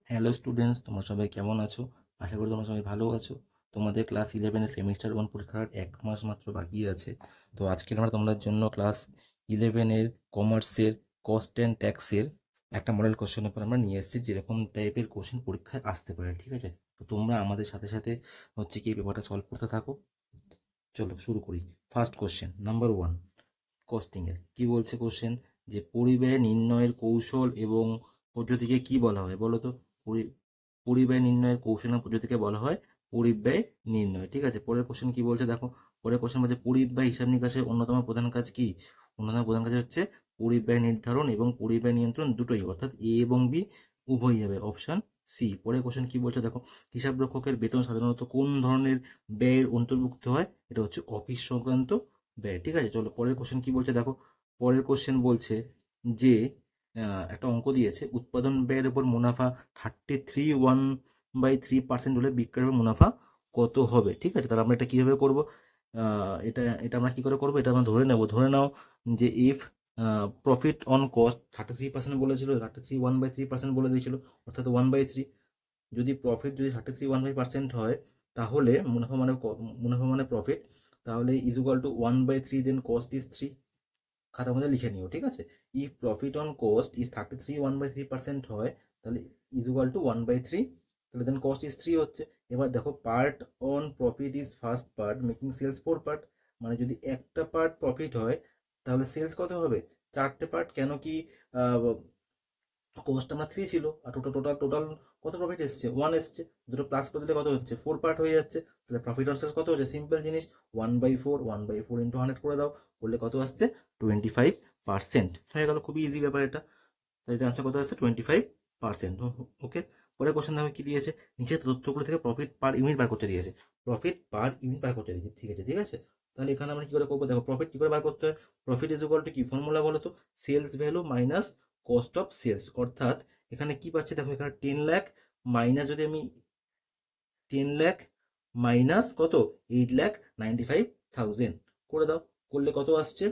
Hello students, তোমরা সবাই কেমন আছো? আশা করি তোমরা সবাই ভালো আছো। তোমাদের ক্লাস 11 সেমিস্টার 1 পরীক্ষার 1 মাস মাত্র বাকি আছে। তো আজকে আমরা তোমাদের জন্য ক্লাস 11 কমার্সের কস্ট অ্যান্ড ট্যাক্সের একটা মডেল কোশ্চেন পেপার আমরা নিয়ে এসেছি, যেরকম টাইপের কোশ্চেন পরীক্ষায় আসতে পারে। ঠিক আছে, তো তোমরা আমাদের সাথে সাথে হচ্ছে কি এই পেপারটা সলভ করতে থাকো। চলো শুরু করি। ফার্স্ট কোশ্চেন নাম্বার 1, কস্টিংয়ের কি বলছে কোশ্চেন, যে পরিব্যয় নির্ণয়ের কৌশল এবং পদ্ধতিকে কি বলা হয় বলো তো? পরিব্যয় নির্ণয়ের কৌশল এবং পদ্ধতিকে বলা হয় পরিব্যয় নির্ণয়। ঠিক আছে, পরের কোশ্চেন কি বলছে দেখো। পরের কোশ্চেন বলছে পরিব্যয় হিসাব নিকাশের অন্যতম প্রধান কাজ কি? অন্যতম প্রধান কাজ হচ্ছে পরিব্যয় নির্ধারণ এবং পরিব্যয় নিয়ন্ত্রণ, দুটোই, অর্থাৎ এ এবং বি উভয়ই হবে, অপশন সি। পরের কোশ্চেন কি বলছে দেখো, হিসাবরক্ষকের বেতন সাধারণত কোন ধরনের ব্যয়ের অন্তর্ভুক্ত হয়? এটা হচ্ছে অফিস সংক্রান্ত ব্যয়। ঠিক আছে, চলো পরের কোশ্চেন কি বলছে দেখো। পরের কোশ্চেন বলছে যে একটা অঙ্ক দিয়েছে, উৎপাদন ব্যয়ের উপর মুনাফা 33 1/3% হলে বিক্রয়ের উপর মুনাফা কত হবে? ঠিক আছে, তাহলে আমরা এটা কিভাবে করব? এটা এটা আমরা কি করে করবো, এটা আমরা ধরে নেব। ধরে নাও যে ইফ প্রফিট অন কস্ট 33% বলেছিল, 33 1/3% বলে দিয়েছিল, অর্থাৎ 1/3। যদি প্রফিট যদি 33 1/3% হয়, তাহলে মুনাফা মানে প্রফিট, তাহলে is equal to 1/3, then cost is 3। খাতার মধ্যে লিখে নিও, ঠিক আছে। If profit on cost is 33 1/3% হয়, তাহলে ইজ ইকুয়াল টু 1/3, তাহলে দেন কস্ট ইজ 3 হচ্ছে। এবার দেখো, part on profit is first part making sales 4 part, মানে যদি একটা পার্ট প্রফিট হয় তাহলে সেলস কত হবে? 4টে পার্ট। কেন কি কোস্ট আমার 3 ছিল, আর টোটাল টোটাল টোটাল কত প্রফিট এসছে? 1 এসছে। দুটো প্লাস করে দিলে কত হচ্ছে? 4 পার্ট হয়ে যাচ্ছে। তাহলে প্রফিট অন সেলস কত হচ্ছে? সিম্পল জিনিস, 1/4, 1/4 ইন্টু 100 করে দাও, করলে কত আসছে? 25% হয়ে গেল। খুবই ইজি ব্যাপার এটা। তাহলে এটা আনসার কত আসছে? 25%। ওকে, পরের কোশ্চেন দেখো কি দিয়েছে, নিচের তথ্যগুলো থেকে প্রফিট পার ইউনিট বার করতে দিয়েছে। প্রফিট পার ইউনিট বার করতে দিয়েছে, ঠিক আছে ঠিক আছে। তাহলে এখানে আমরা কি করে করবো দেখো, প্রফিট কি করে বার করতে হয়? প্রফিট ইজ ইকুয়াল টু কি ফর্মুলা বলো তো? Sales value minus cost of sales. অর্থাৎ এখানে কি পাচ্ছি দেখো, এখানে 10 লাখ মাইনাস, যদি আমি 10 লাখ মাইনাস কত, 8,95,000 করে দাও, করলে কত আসছে?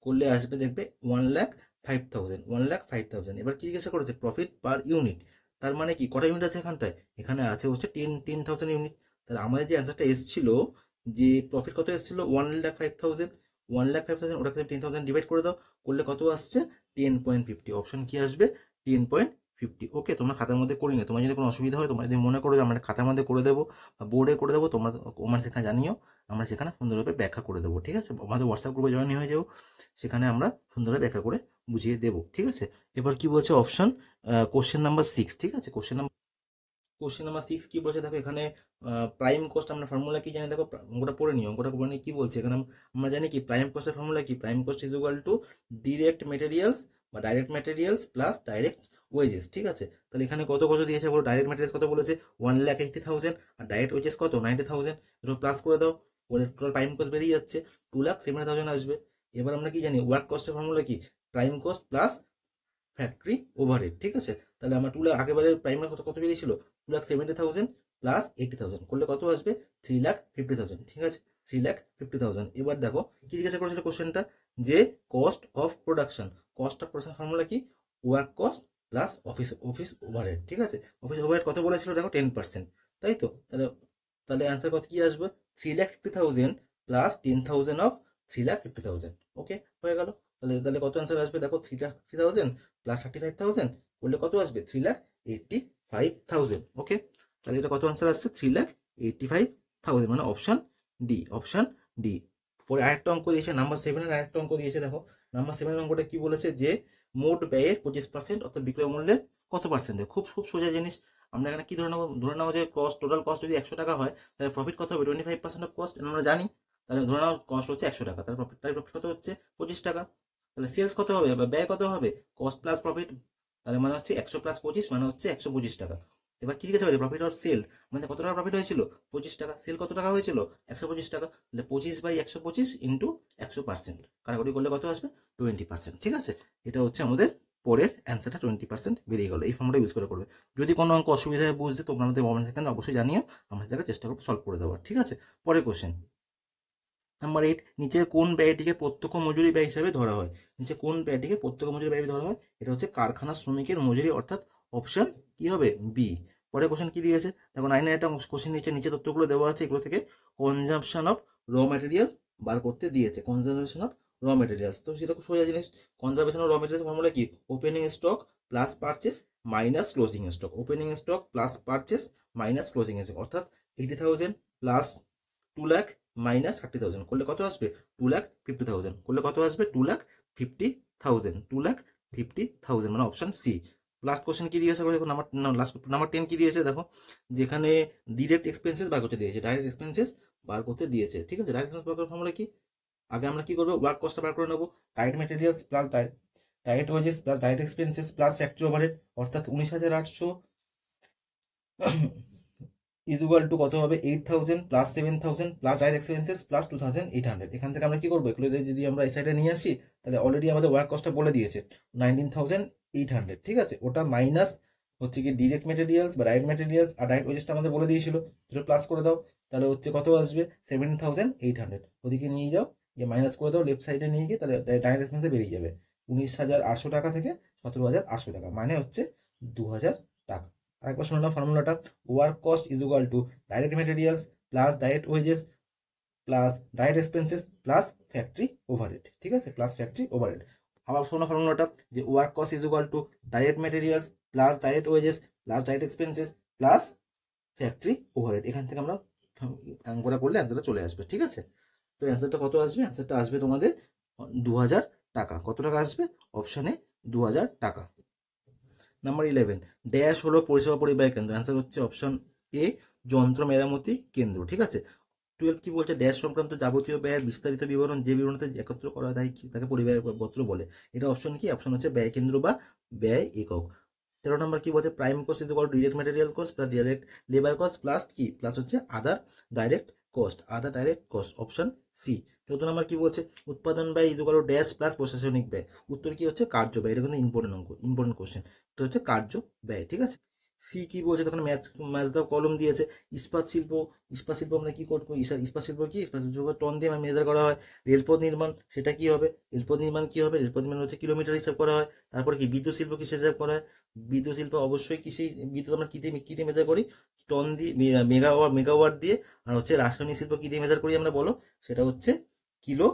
করলে আসবে দেখবে 1,05,000, 1,05,000। এবার কি জিজ্ঞাসা করেছে? Profit per unit. তার মানে কি, কটা ইউনিট আছে এখানটায়? এখানে আছে হচ্ছে 10,000 ইউনিট। তাহলে আমাদের যে অ্যান্সারটা এসেছিল, যে প্রফিট কত এসেছিল? 1,05,000, 1,05,000, ওটাকে 10,000 ডিভাইড করে দাও, করলে কত আসছে? 10.50। অপশন কি আসবে? 10.50। ওকে, তোমরা খাতার মধ্যে করে নিও। তোমার যদি কোনো অসুবিধা হয়, তোমরা যদি মনে করো যে আমরা খাতার মধ্যে করে দেবো বা বোর্ডে করে দেবো, তোমরা আমার সেখানে জানিও, আমরা সেখানে সুন্দরভাবে ব্যাখ্যা করে দেবো। ঠিক আছে, আমাদের হোয়াটসঅ্যাপ গ্রুপে জয়েন হয়ে যাও, সেখানে আমরা সুন্দরভাবে ব্যাখ্যা করে বুঝিয়ে দেবো। ঠিক আছে, এবার কি বলছে অপশন, কোশ্চেন নাম্বার 6। ঠিক আছে, কোশ্চেন নাম্বার 6 কি বলছে দেখো, এখানে প্রাইম কস্ট, আমরা ফর্মুলা কি জানি দেখো, অঙ্কটা পড়ে নিও। অঙ্কটা পড়ে নিয়ে কি বলছে এখানে, আমরা জানি কি প্রাইম কস্টের ফর্মুলা কি? Prime cost is equal to direct materials বা direct materials plus direct wages. ঠিক আছে, তাহলে এখানে কত কত দিয়েছে বলো? ডাইরেক্ট মেটেরিয়ালস কত বলেছে? 1,80,000, আর ডাইরেক্ট ওয়েজেস কত? 90,000। দুটো প্লাস করে দাও, বলে টোটাল প্রাইম কস্ট বেরিয়ে যাচ্ছে 2,70,000 আসবে। এবার আমরা কি জানি, ওয়ার্ক কস্টের ফর্মুলা কি? Prime cost plus factory overhead. ঠিক আছে, তাহলে আমার 2 লাখ, আগেবারে প্রাইমার কত কত বেরিয়েছিল? 2,70,000 প্লাস 80,000 করলে কত আসবে? 3,50,000। ঠিক আছে, 3,50,000। এবার দেখো কি জিজ্ঞাসা করেছিল কোশ্চেনটা, যে cost of production. Cost of production formula কি? Work cost plus office office overhead. ঠিক আছে, অফিস ওভারহেড কত বলেছিল দেখো? 10%, তাই তো? তাহলে তাহলে অ্যান্সার কত কি আসবে? 3,50,000 প্লাস 10,000 অফ 3,50,000। ওকে, হয়ে গেল। তাহলে তাহলে কত অ্যান্সার আসবে দেখো? 3,50,000 প্লাস 35,000 করলে কত আসবে? 3,85,000। ওকে, তাহলে এটা কত অ্যান্সার আসছে? 3,85,000, মানে অপশন ডি, অপশন ডি। পরে আরেকটা অঙ্ক দিয়েছে নাম্বার 7-এর, আরেকটা অঙ্ক দিয়েছে দেখো। নাম্বার 7-এর অঙ্কটা কি বলেছে, যে মোট ব্যয়ের 25%, অর্থাৎ বিক্রয় মূল্যের কত পার্সেন্ট? খুব খুব সোজা জিনিস। আমরা এখানে কি ধরে নেবো? ধরে নেবো যে কস্ট, টোটাল কস্ট যদি 100 টাকা হয়, তাহলে প্রফিট কত হবে? 25% অফ কস্ট, আমরা জানি। তাহলে ধরে নাও কস্ট হচ্ছে 100 টাকা, তাহলে প্রফিট কত হচ্ছে? 25 টাকা। তাহলে সেলস কত হবে বা ব্যয় কত হবে? কস্ট প্লাস প্রফিট, তাহলে মানে হচ্ছে 100 প্লাস 25, মানে হচ্ছে 125 টাকা। এবার কি জিজ্ঞাসা হয়েছে? প্রফিট অর সেল, মানে কত টাকা প্রফিট হয়েছিল? 25 টাকা। সেল কত টাকা হয়েছিল? 125 টাকা। তাহলে 25/125 ইন্টু 100%, কাটাকুটি করলে কত আসবে? 20%। ঠিক আছে, এটা হচ্ছে আমাদের পরের অ্যান্সারটা, 20% বেরিয়ে গেল। এই ফর্মটা ইউজ করে করবে। যদি কোনো অঙ্ক অসুবিধা হয় বুঝতে, তোমরা আমাদের কমেন্ট সেখানে অবশ্যই জানিও, আমরা সেটাকে চেষ্টা করবো সলভ করে দেওয়ার। ঠিক আছে, পরের কোশ্চেন নাম্বার 8, নিচের কোন ব্যয়টিকে প্রত্যক্ষ মজুরি ব্যয় হিসাবে ধরা হয়? নিচে কোন ব্যয়টিকে প্রত্যক্ষ মজুরি ব্যয় ধরা হয়? এটা হচ্ছে কারখানা শ্রমিকের মজুরি, অর্থাৎ অপশন কি কি হবে বি। পরে কোশ্চেন কি দিয়েছে দেখো, 9 একটা কোশ্চেন দিয়েছে, নিচে তথ্যগুলো দেওয়া আছে, এগুলো থেকে কনজাম্পশন অফ র ম্যাটেরিয়াল বার করতে দিয়েছে। কনজাম্পশন অফ র ম্যাটেরিয়ালস, তো সেটা খুব সোজা জিনিস। Consumption of raw materials formula কি, opening stock plus purchase minus closing stock. Opening stock plus purchase minus closing stock, অর্থাৎ 80,000 প্লাস 2 লাখ মাইনাস 30,000 করলে কত আসবে, 2,50,000 করলে কত আসবে, 2,50,000। 2,50,000 মানে অপশন সি। লাস্ট কোশ্চেন কি দিয়েছে দেখো, নাম্বার 10 কি দিয়েছে দেখো, যেখানে ডিরেক্ট এক্সপেন্সেস বার করতে দিয়েছে, ডাইরেক্ট এক্সপেন্সেস বার করতে দিয়েছে। ঠিক আছে, ডাইরেক্ট এক্সপেন্স বার করার ফর্মুলা কি, আগে আমরা কি করবো, ওয়ার্ক কস্টটা বার করে নেবো। Direct materials plus direct wages plus direct expenses plus factory overhead, অর্থাৎ 19,800 ইজ ইকুয়াল টু কত হবে, 8,000 plus 7,000 plus direct expenses plus 2,800। এখান থেকে আমরা কি করবো, এগুলো যদি আমরা এই সাইডে নিয়ে আসি, তাহলে অলরেডি আমাদের ওয়ার্ক কস্টটা বলে দিয়েছে 19,800। ঠিক আছে, ওটা মাইনাস হচ্ছে কি ডিরেক্ট মেটেরিয়ালস বা ডাইরেক্ট মেটেরিয়ালস, আর ডাইরেক্ট ওয়েজেসটা আমাদের বলে দিয়েছিল, দুটো প্লাস করে দাও, তাহলে হচ্ছে কত আসবে, 17,800। ওদিকে নিয়ে যাও, গিয়ে মাইনাস করে দাও লেফট সাইডে নিয়ে গিয়ে, তাহলে ডাইরেক্ট এক্সপেন্সে বেরিয়ে যাবে 19,800 টাকা থেকে 17,800 টাকা, মানে হচ্ছে 2,000 টাকা। আরেকবার শুনে নাও ফর্মুলাটা, work cost is equal to direct materials plus direct wages plus direct expenses plus factory overhead. ঠিক আছে, প্লাস ফ্যাক্টরি ওভারহেড। আবার শোনো ফর্মুলাটা, যে work cost is equal to direct materials plus direct wages plus direct expenses plus factory overhead. এখান থেকে আমরা অঙ্কটা করলে অ্যান্সারটা চলে আসবে। ঠিক আছে, তো অ্যান্সারটা কত আসবে, অ্যান্সারটা আসবে তোমাদের 2,000 টাকা। কত টাকা আসবে, অপশানে 2,000 টাকা। নাম্বার 11, ড্যাশ হলো পরিষেবা পরিবাহী কেন্দ্র। অ্যান্সার হচ্ছে অপশন এ, যন্ত্র মেরামতি কেন্দ্র। ঠিক আছে, 12 কি বলছে, ড্যাশ সংক্রান্ত যাবতীয় ব্যয়ের বিস্তারিত বিবরণ যে বিবরণীতে একত্র করা হয় তাকে পরিবাহী পত্র বলে। এটা অপশন কি, অপশন হচ্ছে ব্যয় কেন্দ্র বা ব্যয় একক। 13 নম্বর কি বলছে, prime cost is equal to direct material cost plus direct labour cost plus কি, প্লাস হচ্ছে আদার ডাইরেক্ট কস্ট, আদার ডাইরেক্ট কস্ট, অপশন সি। 14 নম্বর কি বলছে, উৎপাদন ব্যয় is equal to dash plus প্রশাসনিক ব্যয়। উত্তর কি হচ্ছে, কার্য ব্যয়। এটা কিন্তু ইম্পর্টেন্ট অঙ্ক, ইম্পর্টেন্ট কোশ্চেন। তো হচ্ছে কার্য ব্যয়। ঠিক আছে, সি কি বলছে, তখন ম্যাচ ম্যাচ দাও কলম দিয়েছে। ইস্পাত শিল্প, ইস্পাত শিল্প আমরা কি করবো, ইস্পাত শিল্প কি, ইস্পাত শিল্প টন দিয়ে মেজার করা হয়। রেলপথ নির্মাণ, সেটা কি হবে, রেলপথ নির্মাণ কি হবে, রেলপথ নির্মাণ হচ্ছে কিলোমিটার হিসাব করা হয়। তারপর কি, বিদ্যুৎ শিল্প কিসে হিসাব করা হয়, বিদ্যুৎ শিল্প অবশ্যই কিসে, বিদ্যুৎ আমরা কিতে মেজার করি, টন দিয়ে, মেগাওয়াট দিয়ে। আর হচ্ছে রাসায়নিক শিল্প কি দিয়ে মেজার করি আমরা বলো, সেটা হচ্ছে কিলো,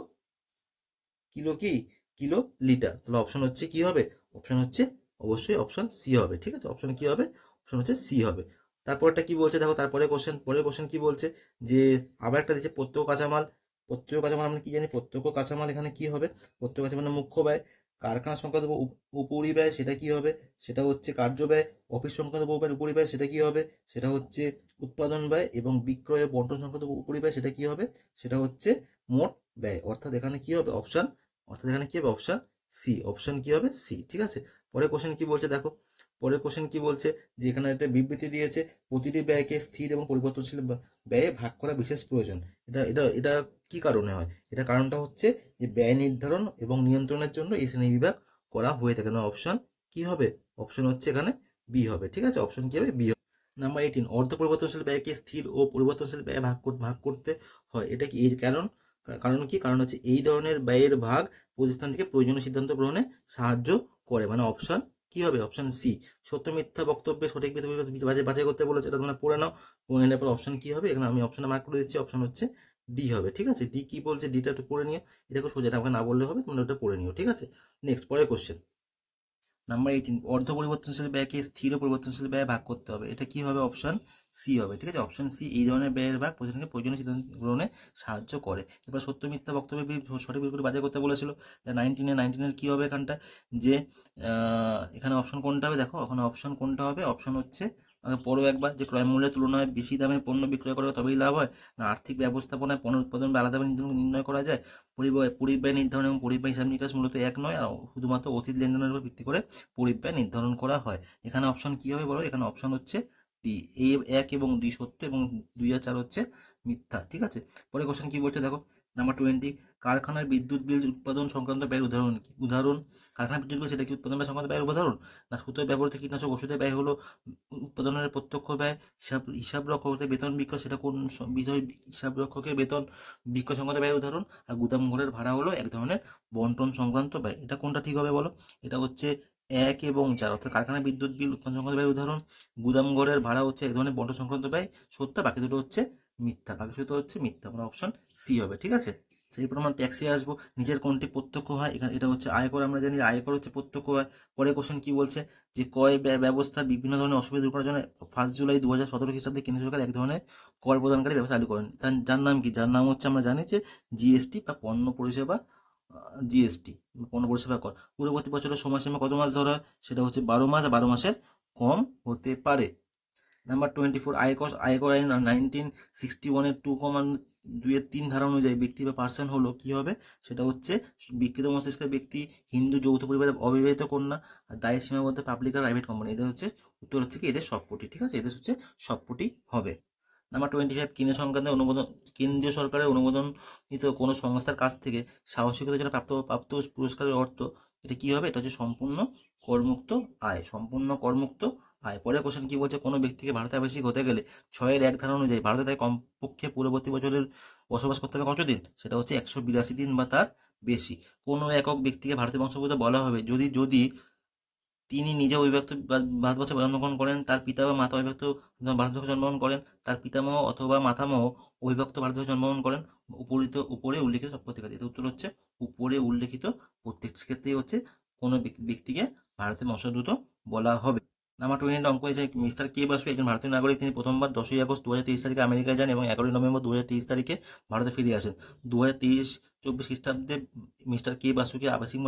কিলো কি, কিলো লিটার। তাহলে অপশন হচ্ছে কি হবে, অপশন হচ্ছে অবশ্যই অপশন সি হবে। ঠিক আছে, অপশন কি হবে, অপশন হচ্ছে সি হবে। তারপরটা কি বলছে দেখো, তারপরে কোশ্চেন, পরের কোশ্চেন কি বলছে, যে আবার একটা দিচ্ছে প্রত্যক্ষ কাঁচামাল। প্রত্যক্ষ কাঁচামাল আমরা কি জানি, প্রত্যক্ষ কাঁচামাল এখানে কি হবে, প্রত্যক্ষ কাঁচামাল মানে মুখ্য ব্যয়। কারখানা সংক্রান্ত উপরিব্যয়, সেটা কি হবে, সেটা হচ্ছে কার্য ব্যয়। অফিস সংক্রান্ত উপরিব্যয়, সেটা কি হবে, সেটা হচ্ছে উৎপাদন ব্যয়। এবং বিক্রয় ও বন্টন সংক্রান্ত উপরিব্যয়, সেটা কি হবে, সেটা হচ্ছে মোট ব্যয়। অর্থাৎ এখানে কি হবে, অপশন, অর্থাৎ এখানে কি হবে, অপশন সি। অপশন কি হবে, সি। ঠিক আছে, পরের কোশ্চেন কি বলছে দেখো, পরের কোশ্চেন কি বলছে, যে এখানে একটা বিবৃতি দিয়েছে, প্রতিটি ব্যয়কে স্থির এবং পরিবর্তনশীল ব্যয়ে ভাগ করা বিশেষ প্রয়োজন। এটা এটা এটা কি কারণে হয়, এটা কারণটা হচ্ছে যে ব্যয় নির্ধারণ এবং নিয়ন্ত্রণের জন্য এই শ্রেণী বিভাগ করা হয়ে থাকে। না, অপশন কি হবে, অপশন হচ্ছে এখানে বি হবে। ঠিক আছে, অপশন কি হবে, বি হবে। নাম্বার 18, অর্ধ পরিবর্তনশীল ব্যয়কে স্থির ও পরিবর্তনশীল ব্যয়ে ভাগ করতে হয়। এটা কি এর কারণ, কারণ কি, কারণ হচ্ছে এই ধরনের ব্যয়ের ভাগ প্রতিষ্ঠান থেকে প্রয়োজনীয় সিদ্ধান্ত গ্রহণে সাহায্য করে। মানে অপশন কি হবে, অপশন সি। সত্য মিথ্যা বক্তব্যে সঠিক বাছাই করতে বলেছে, এটা তোমরা পড়ে নাও। পড়ে নেওয়ার পর অপশন কি হবে, এখানে আমি অপশনে মার্ক করে দিচ্ছি, অপশন হচ্ছে ডি হবে। ঠিক আছে, ডি কি বলছে, ডিটা একটু পড়ে নিও, এটা খুব সোজা, আমাকে না বললে হবে, তোমরা ওটা পড়ে নিও। ঠিক আছে, নেক্সট পরের কোশ্চেন নাম্বার 18, অর্ধ পরিবর্তনশীল ব্যয়কে স্থির ও পরিবর্তনশীল ব্যয়ে ভাগ করতে হবে। এটা কি হবে, অপশন সি হবে। ঠিক আছে, অপশন সি, এই ধরনের ব্যয়ের ভাগ প্রতিষ্ঠানকে প্রয়োজনীয় সিদ্ধান্ত গ্রহণে সাহায্য করে। এবার সত্য মিথ্যা বক্তব্যে সঠিক বিপরীত বাজার করতে বলেছিল। 19-এর কি হবে এখানটা, যে এখানে অপশন কোনটা হবে দেখো, ওখানে অপশন কোনটা হবে, অপশন হচ্ছে পড়ো একবার, যে ক্রয় মূল্যের তুলনায় বেশি দামে পণ্য বিক্রয় করা তবেই লাভ হয়, না আর্থিক ব্যবস্থাপনায় পণ্য উৎপাদন বা আলাদাভাবে নির্ণয় করা যায়। পরিব্যয় নির্ধারণ এবং পরিব্যয় হিসাব নিকাশ মূলত এক নয়, আর শুধুমাত্র অতীত লেনদেনের উপর ভিত্তি করে পরিব্যয় নির্ধারণ করা হয়। এখানে অপশন কি হবে বলো, এখানে অপশন হচ্ছে ডি, এ 1 এবং 2 সত্য এবং 2 আর 4 হচ্ছে মিথ্যা। ঠিক আছে, পরে কোশ্চেন কি বলছে দেখো, নাম্বার 20, কারখানার বিদ্যুৎ বিল উৎপাদন সংক্রান্ত ব্যয়ের উদাহরণ কি, উদাহরণ, কারখানার বিদ্যুৎ বিল সেটা কি উৎপাদন ব্যয় সংক্রান্ত ব্যয়ের উদাহরণ, না সুতোয় ব্যবহৃত কীটনাশক ওষুধের ব্যয় হলো উৎপাদনের প্রত্যক্ষ ব্যয়। হিসাব রক্ষকের বেতন বিক্রয়, সেটা কোন বিষয়, হিসাব রক্ষকের বেতন বিক্রয় সংক্রান্ত ব্যয়ের উদাহরণ। আর গুদাম ঘরের ভাড়া হলো এক ধরনের বন্টন সংক্রান্ত ব্যয়। এটা কোনটা ঠিক হবে বলো, এটা হচ্ছে 1 এবং 4 অর্থাৎ কারখানায় বিদ্যুৎ বিল উৎপাদন সংক্রান্ত ব্যয়ের উদাহরণ। গুদাম ঘরের ভাড়া হচ্ছে এক ধরনের বন্টন সংক্রান্ত ব্যয়, সত্য, বাকি দুটো হচ্ছে মিথ্যা, বাকি দুটো হচ্ছে মিথ্যা, মানে অপশন সি হবে। ঠিক আছে, সেই প্রমাণ ট্যাক্সে আসবো। নিচের কোনটি প্রত্যক্ষ হয়? এখানে এটা হচ্ছে আয়কর, আমরা জানি আয়কর হচ্ছে প্রত্যক্ষ হয়। পরে কোশ্চেন কি বলছে, যে ক্রয় ব্যবস্থার বিভিন্ন ধরনের অসুবিধা দূর করার জন্য 1 জুলাই 2017 খ্রিস্টাব্দে কেন্দ্র সরকার এক ধরনের কর প্রদানকারী ব্যবস্থা চালু করেন। যার নাম কি? যার নাম হচ্ছে আমরা জানি যে জিএসটি বা পণ্য পরিষেবা জিএসটি, পণ্য পরিষেবা কর। পূর্ববর্তী বছরের সময়সীমা কত মাস ধরা হয়? সেটা হচ্ছে 12 মাস, আর 12 মাসের কম হতে পারে। নাম্বার 24, আয়কর আইন 1961-এর 2(2)(3) ধারা অনুযায়ী ব্যক্তি বা পার্সন হলো কি হবে? সেটা হচ্ছে বিকৃত মস্তিষ্কের ব্যক্তি, হিন্দু যৌথ পরিবারের অবিবাহিত কন্যা, আর দায় সীমাবদ্ধ পাবলিক আর প্রাইভেট কোম্পানি। এদের হচ্ছে উত্তর হচ্ছে কি এদের সবকটি। ঠিক আছে, এদের হচ্ছে সবকটি হবে। নাম্বার 25, কেন্দ্রীয় সরকারের অনুমোদনকৃত কোনো সংস্থার কাছ থেকে সাহসিকতার জন্য প্রাপ্ত পুরস্কারের অর্থ, এটা কি হবে? এটা হচ্ছে সম্পূর্ণ করমুক্ত আয়, সম্পূর্ণ করমুক্ত আয়। পরের কোশ্চেন কি বলছে, কোনো ব্যক্তিকে ভারতে আবাসিক হতে গেলে 6-1 ধারা অনুযায়ী ভারতে তাই কমপক্ষে পূর্ববর্তী বছরের বসবাস করতে হবে কতদিন? সেটা হচ্ছে 182 দিন বা তার বেশি। কোনো একক ব্যক্তিকে ভারতীয় বংশোদ্ভূত বলা হবে যদি যদি তিনি নিজে অবিভক্ত ভারতবর্ষে জন্মগ্রহণ করেন, তার পিতা বা মাতা অবিভক্ত ভারতবর্ষে জন্মগ্রহণ করেন, তার পিতামহ অথবা মাতামহ অবিভক্ত ভারতবর্ষে জন্মগ্রহণ করেন, উপরে উল্লেখিত সব প্রত্যেক। এর উত্তর হচ্ছে উপরে উল্লেখিত প্রত্যেক ক্ষেত্রেই হচ্ছে কোনো ব্যক্তিকে ভারতের বংশোদ্ভূত বলা হবে। নাম্বার 20 অঙ্ক হয়েছে, মিস্টার কে বাসু একজন ভারতীয় নাগরিক। তিনি প্রথমবার 10ই আগস্ট 2023 তারিখে আমেরিকায় যান এবং 11ই নভেম্বর 2023 তারিখে ভারতে ফিরে আসেন। 2023-24 খ্রিস্টাব্দে মিস্টার কে বাসুকে আবাসিক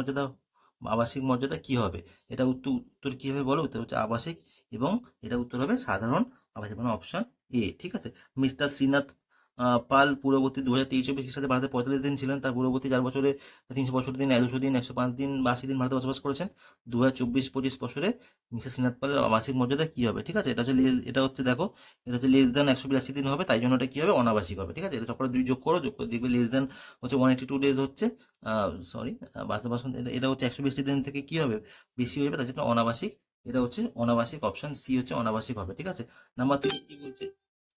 মর্যাদা কি হবে? এটা উত্তর কি হবে বলো? উত্তর হচ্ছে আবাসিক, এবং এটা উত্তর হবে সাধারণ আবাসিক, মানে অপশন এ। ঠিক আছে, মিস্টার শ্রীনাথ পাল পূর্ববর্তী 2023-24 খ্রিস্টাব্দে ভারতে 45 দিন ছিলেন। তার পূর্ববর্তী 4 বছরে 365 দিন, 200 দিন, 105 দিন বা 80 দিন ভারতে বসবাস করেছেন। 2024-25 বছরে মিস্টার শ্রীনাথ পালের আবাসিক মর্যাদা কি হবে? ঠিক আছে, এটা হচ্ছে দেখো, এটা হচ্ছে লেস দেন 182 দিন হবে, তাই জন্য এটা কি হবে? অনাবাসিক হবে। ঠিক আছে, এটা তারপরে 2 যোগ করে দেখবে লেস দেন হচ্ছে 182 ডেজ হচ্ছে, সরি, বাস্তবাসন, এটা হচ্ছে 120 দিন থেকে কি হবে? বেশি হবে, তার জন্য অনাবাসিক। এটা হচ্ছে অনাবাসিক, অপশন সি হচ্ছে অনাবাসিক হবে। ঠিক আছে, নাম্বার 3 কি বলছে,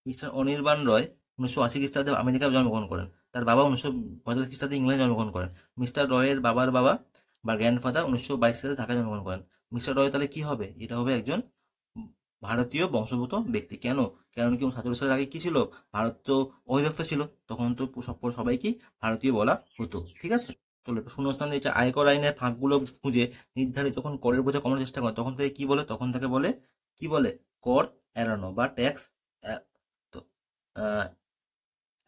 মিস্টার অনির্বাণ রয় 1980 খ্রিস্টাব্দে আমেরিকায় জন্মগ্রহণ করেন। তার বাবা 1945 খ্রিস্টাব্দে ইংল্যান্ডে জন্মগ্রহণ করেন। মিস্টার রয়ের বাবার বাবা বা গ্র্যান্ডফাদার 1922 খ্রিস্টাব্দে ঢাকায় জন্মগ্রহণ করেন। মিস্টার রয় তাহলে কি হবে? এটা হবে একজন ভারতীয় বংশোদ্ভূত ব্যক্তি। কেন? কারণ কি 47 সালের আগে কি ছিল? ভারত তো অবিভক্ত ছিল, তখন তো সবাইকে ভারতীয় বলা হতো। ঠিক আছে, চলো একটু শূন্যস্থান দিয়েছে। আয়কর আইনের ফাঁকগুলো খুঁজে নির্ধারিত যখন করের বোঝা কমানোর চেষ্টা করে, তখন থেকে কি বলে? তখন থেকে বলে কি বলে? কর এড়ানো বা ট্যাক্স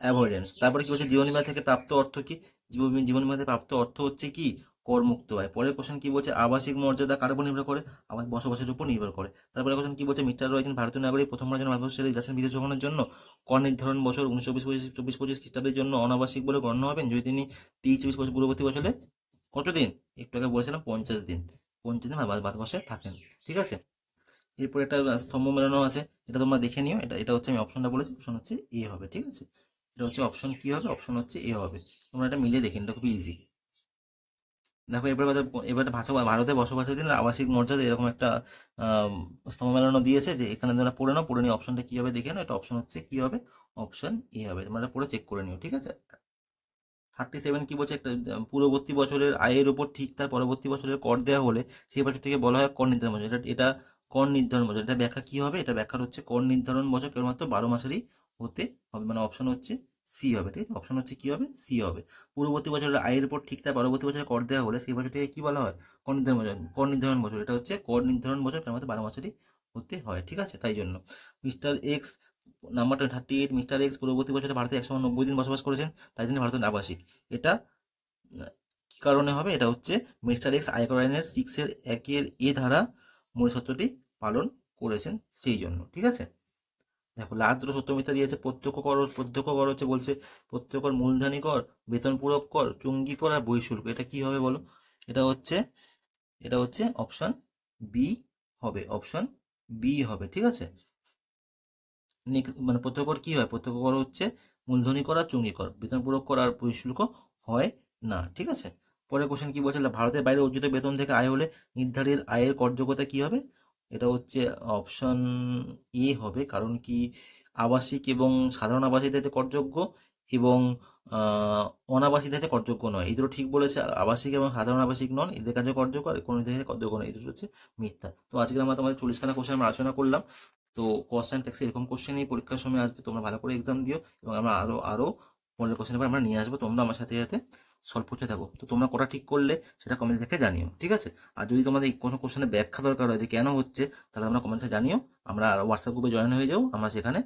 অ্যাভয়েডেন্স। তারপরে কি বলছে, জীবন বীমা থেকে প্রাপ্ত অর্থ কি? জীবন বীমা থেকে প্রাপ্ত অর্থ হচ্ছে কি? করমুক্ত আয়। পরের কোশ্চেন কি বলছে, আবাসিক মর্যাদা কার উপর নির্ভর করে? আমার বসবাসের উপর নির্ভর করে। তারপরে কোশ্চেন কি বলছে, মিস্টার রয় একজন ভারতীয় নাগরিক প্রথমবার যেন ভারতবর্ষ ছেড়ে যাচ্ছেন বিদেশ ভ্রমণের জন্য। কর নির্ধারণ বছর 1924-25 খ্রিস্টাব্দের জন্য অনাবাসিক বলে গণ্য হবেন যদি তিনি 23-24 বছর পূর্ববর্তী বছরে কতদিন? একটু আগে বলেছিলাম 50 দিন, 50 দিন ভারতবর্ষে থাকেন। ঠিক আছে, এরপর একটা স্তম্ভ মেলানো আছে, এটা তোমরা দেখে নিও। এটা হচ্ছে আমি অপশনটা বলেছি, অপশন হচ্ছে এ হবে। ঠিক আছে, এটা হচ্ছে অপশন কি হবে? অপশন হচ্ছে এ হবে। তোমরা এটা মিলিয়ে দেখেন, এটা খুব ইজি। দেখো এবারে ভারতে বসবাসের দিন আবাসিক মর্যাদা এরকম একটা আহ, স্তম্ভ মেলানো দিয়েছে, যে এখানে তোমরা পড়ে নিও অপশনটা কি হবে দেখে নাও। এটা অপশন হচ্ছে কি হবে? অপশন এ হবে। তোমরা এটা পড়ে চেক করে নিও। ঠিক আছে, 37 কি বলছে, একটা পূর্ববর্তী বছরের আয়ের উপর ঠিক তার পরবর্তী বছরের কর দেওয়া হলে সেই বছর থেকে বলা হয় কর নির্ধারণ বছর। এটা কর নির্ধারণ বছর। এটা ব্যাখ্যা কি হবে? এটা ব্যাখ্যা হচ্ছে কর নির্ধারণ বছর কেবলমাত্র 12 মাসেরই হতে হবে, মানে অপশন হচ্ছে সি হবে। ঠিক আছে, অপশন হচ্ছে কি হবে? সি হবে। পূর্ববর্তী বছরের আয়ের উপর ঠিক তার পরবর্তী বছরে কর দেওয়া হলে সেই বছর থেকে কি বলা হয়? কর নির্ধারণ বছর। কর নির্ধারণ বছর, এটা হচ্ছে কর নির্ধারণ বছর কেবলমাত্র 12 মাসেরই হতে হয়। ঠিক আছে, তাই জন্য মিস্টার এক্স, নাম্বারটা 38, মিস্টার এক্স পূর্ববর্তী বছরে ভারতে 190 দিন বসবাস করেছেন, তাই জন্য ভারতের আবাসিক। এটা কি কারণে হবে? এটা হচ্ছে মিস্টার এক্স আয়কর আইনের 6-1 ধারা মূল সত্যটি পালন করেছেন সেই জন্য। ঠিক আছে, দেখো লাস্ট দুটো সত্য মিথ্যা দিয়েছে। প্রত্যক্ষ কর হচ্ছে বলছে প্রত্যক্ষ কর মূলধনী কর, বেতন পূরক কর, চুঙ্গি কর আর বহিঃশুল্ক। এটা কি হবে বলো? এটা হচ্ছে অপশন বি হবে, অপশন বি হবে। ঠিক আছে, মানে প্রত্যক্ষ কর কি হয়? প্রত্যক্ষ কর হচ্ছে মূলধনী কর আর চুঙ্গি কর, বেতন পূরক কর আর বহিঃশুল্ক হয় না। ঠিক আছে, পরের কোশ্চেন কি বলছে, ভারতের বাইরে অর্জিত বেতন থেকে আয় হলে নির্ধারিত আয়ের করযোগ্যতা কি হবে? এটা হচ্ছে অপশন এ হবে। কারণ কি, আবাসিক এবং সাধারণ আবাসিকদের যে করযোগ্য, এবং অনাবাসিক কাজে করযোগ্য নয়, এই দুটো ঠিক বলেছে। আর আবাসিক এবং সাধারণ আবাসিক নন, এদের কাছে করযোগ্য, আর কোনো এদের কাছে করযোগ্য নয়, এই দুটো হচ্ছে মিথ্যা। তো আজকে আমরা তোমাদের 40খানা কোশ্চেন আমরা আলোচনা করলাম। তো কস্ট অ্যান্ড ট্যাক্সে এরকম কোশ্চেনই পরীক্ষার সময় আসবে, তোমরা ভালো করে এক্সাম দিও, এবং আমরা আরও পরের কোশ্চেন পেপার আমরা নিয়ে আসবো, তোমরা আমার সাথে সাথে সলভ করতে থাকো। তো তোমরা কটা ঠিক করলে সেটা কমেন্ট ব্যাখ্যে জানিও, ঠিক আছে? আর যদি তোমাদের এই কোনো কোশ্চেনের ব্যাখ্যা দরকার হয় যে কেন হচ্ছে, তাহলে আমরা কমেন্টসে জানিও, আমরা হোয়াটসঅ্যাপ গ্রুপে জয়েন হয়ে যাও, আমরা সেখানে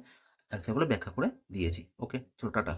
অ্যান্সারগুলো ব্যাখ্যা করে দিয়েছি। ওকে, চলো টাটা।